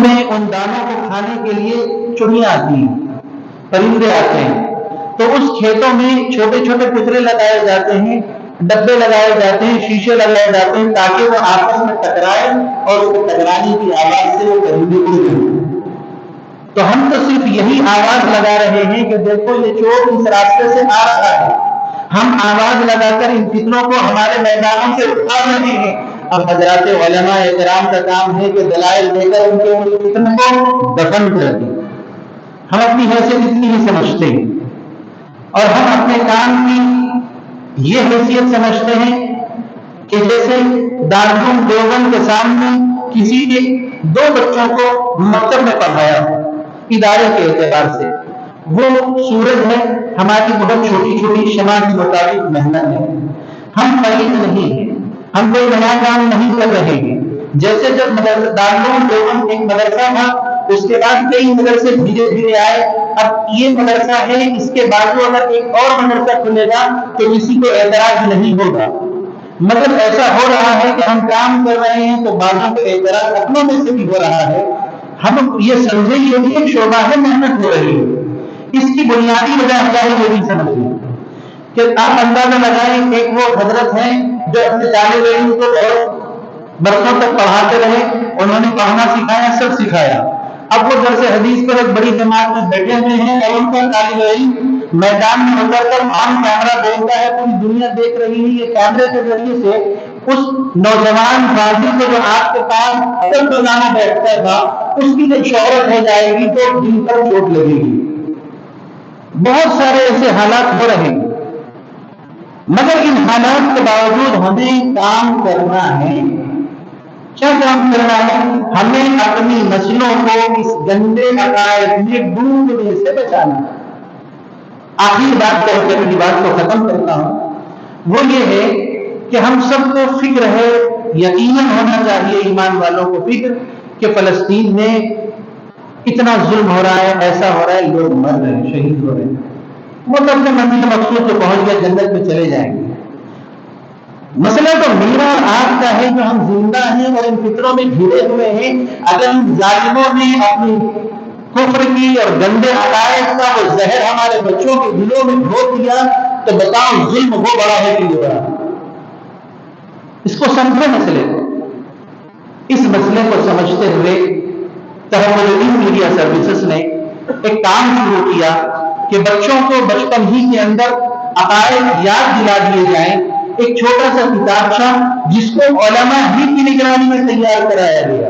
میں ان دانوں کو کھانے کے لیے چڑیاں آتی ہیں، پرندے آتے ہیں، تو اس کھیتوں میں چھوٹے چھوٹے پترے لگائے جاتے ہیں، ڈبے لگائے جاتے ہیں، شیشے لگائے جاتے ہیں تاکہ وہ آپس میں ٹکرائے اور اس کے ٹکرانے کی آواز سے وہ پرندے اڑ جائیں۔ تو ہم تو صرف یہی آواز لگا رہے ہیں کہ دیکھو یہ چور اس راستے سے آ رہا ہے، ہم آواز لگا کر ان فتنوں کو ہمارے میدانوں سے اٹھا رہے ہیں۔ اب حضرات علماء کرام کا کام ہے کہ دلائل دے کر ان کے فتنوں کو دفن کر دیں۔ ہم اپنی حیثیت اتنی ہی سمجھتے ہیں، اور ہم اپنے کام کی یہ حیثیت سمجھتے ہیں کہ جیسے دارالعلوم دیوبند کے سامنے کسی نے 2 بچوں کو مکتب میں پڑھایا ادارے کے اعتبار سے، وہ سورج ہے، ہماری بہت چھوٹی چھوٹی شمع کے مطابق محنت ہے، ہم فریق نہیں ہیں، ہم کوئی نیا کام نہیں کر رہے ہیں۔ جیسے جب دارالعلوم دیوبند ایک مدرسہ تھا، اس کے بعد کئی مدرسے دھیرے دھیرے آئے، اب یہ مدرسہ ہے، اس کے بعد اگر ایک اور مدرسہ کھلے گا تو کسی کو اعتراض نہیں ہوگا، مگر ایسا ہو رہا ہے کہ ہم کام کر رہے ہیں تو بعضوں کو اعتراض اپنوں میں سے بھی ہو رہا ہے۔ ہم یہ سمجھیں یہ بھی ایک شعبہ ہے، محنت ہو رہی ہے۔ اس کی بنیادی وجہ ہماری یہ بھی سمجھیں کہ آپ اندازہ لگائیں، ایک وہ حضرت ہیں جو اپنے طالب علم کو بہت برسوں تک پڑھاتے رہے، انہوں نے پڑھنا سکھایا، سب سکھایا، اب وہ درس حدیث پر ایک بڑی جماعت میں بیٹھے ہوئے ہیں اور ان کا طالب علم میدان میں اتر کر آن کیمرہ بولتا ہے، پوری دنیا دیکھ رہی ہے، یہ کیمرے کے ذریعے سے اس نوجوان فاضل کو جو آپ کے پاس اثر بنانا بیٹھتا تھا اس کی جب شہرت ہو جائے گی تو دل پر چوٹ لگے گی۔ بہت سارے ایسے حالات ہو رہے ہیں، مگر ان حالات کے باوجود ہمیں کام کرنا ہے۔ کیا کام کرنا ہے؟ ہمیں اپنی نسلوں کو اس گندے عقائد میں ڈوبنے سے بچانا ہے۔ آخری بات کر کے اپنی بات کو ختم کرتا ہوں، وہ یہ ہے کہ ہم سب کو فکر ہے، یقیناً ہونا چاہیے ایمان والوں کو فکر کہ فلسطین میں اتنا ظلم ہو رہا ہے، ایسا ہو رہا ہے، لوگ مر رہے ہیں، شہید ہو رہے ہیں، وہ تو اپنے منزل مقصود پہ پہنچ گئے، جنت میں چلے جائیں گے۔ مسئلہ تو میرا اور آپ کا ہے جو ہم زندہ ہیں اور ان فطروں میں گھرے ہوئے ہیں۔ اگر ان ظالموں نے اپنی کفر کی اور گندے عقائد کا وہ زہر ہمارے بچوں کے دلوں میں گھول دیا تو بتاؤ ظلم وہ بڑا ہے کہ یہ بڑا ہے؟ اس کو سمجھے مسئلے کو۔ اس مسئلے کو سمجھتے ہوئے تحول میڈیا سروسز نے ایک کام شروع کیا کہ بچوں کو بچپن ہی کے اندر عقائد یاد دلا دیے جائیں۔ ایک چھوٹا سا کتابچہ جس کو علماء ہی کی نگرانی میں تیار کرایا گیا،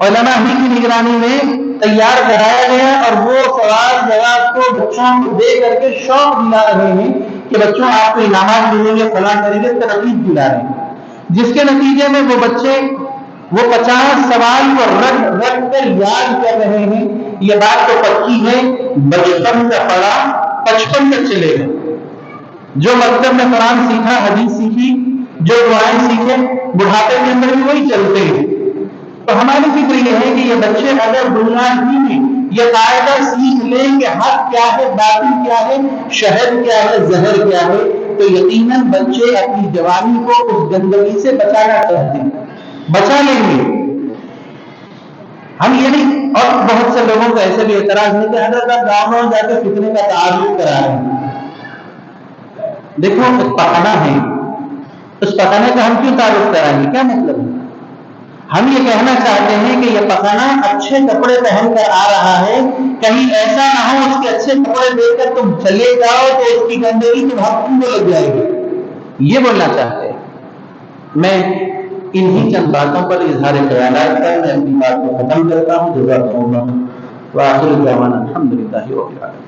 علماء ہی کی نگرانی میں تیار کرایا گیا، اور وہ سوال جواب کو بچوں کو دے کر کے شوق دلا رہے ہیں کہ بچوں آپ کو انعامات ملیں گے، فلاں کریں گے، ترغیب دلا رہے ہیں، جس کے نتیجے میں وہ بچے وہ 50 سوال کو رٹ رٹ کر یاد کر رہے ہیں۔ یہ بات تو پکی ہے، بچپن کا پڑھا 55 تک چلے گا۔ جو مکتب میں قرآن سیکھا، حدیث سیکھی، جو دعائیں سیکھے، بڑھاپے کے اندر بھی وہی چلتے ہیں۔ تو ہماری فکر یہ ہے کہ یہ بچے اگر بنیادی میں یہ قاعدہ سیکھ لیں کہ حق کیا ہے، باطل کیا ہے، شہد کیا ہے، زہر کیا ہے، تو یقیناً بچے اپنی جوانی کو اس گندگی سے بچانا چاہتے ہیں، بچا لیں گے۔ ہم یہ نہیں، اور بہت سے لوگوں کو ایسے بھی اعتراض ہے کہ حضرت آپ گاؤں میں جا کے فتنے کا تعارف کرا رہے ہیں۔ دیکھو ایک پخانا ہے، اس پخانے کا ہم کیوں تعارف کرائیں گے؟ کیا مطلب ہے؟ ہم یہ کہنا چاہتے ہیں کہ یہ پخانا اچھے کپڑے پہن کر آ رہا ہے، کہیں ایسا نہ ہو اس کے اچھے کپڑے دیکھ کر تم چلے جاؤ تو اس کی گندگی تمہیں لگ جائے گی، یہ بولنا چاہتے ہیں۔ میں انہی چند باتوں پر اظہار خیالات کا میں اپنی بات کو ختم کرتا ہوں۔ جزاکم اللہ وآخر دعوانا الحمدللہ رب العالمین۔